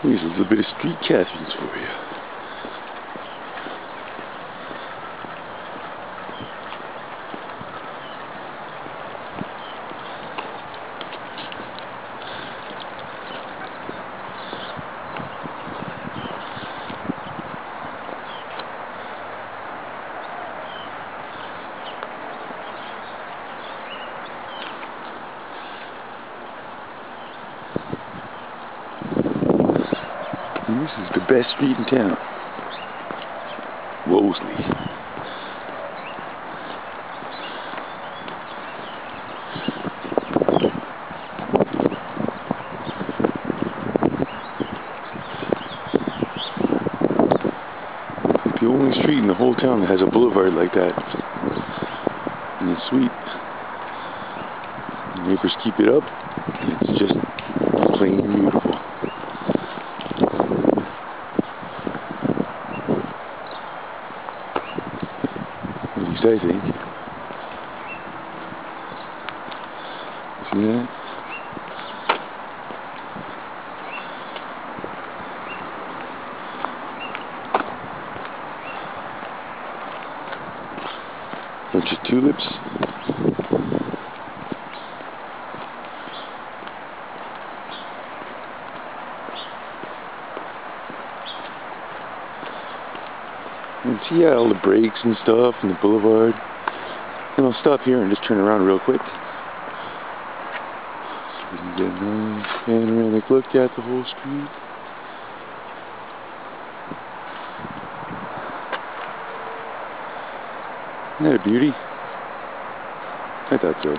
Here's a little bit of street captions for you. And this is the best street in town. Wolseley. The only street in the whole town that has a boulevard like that. And it's sweet. The neighbors keep it up. And it's just plain beautiful. At least I think. See that? Bunch of tulips. And see all the breaks and stuff and the boulevard. And I'll stop here and just turn around real quick. So we can get a nice panoramic look at the whole street. Isn't that a beauty? I thought so.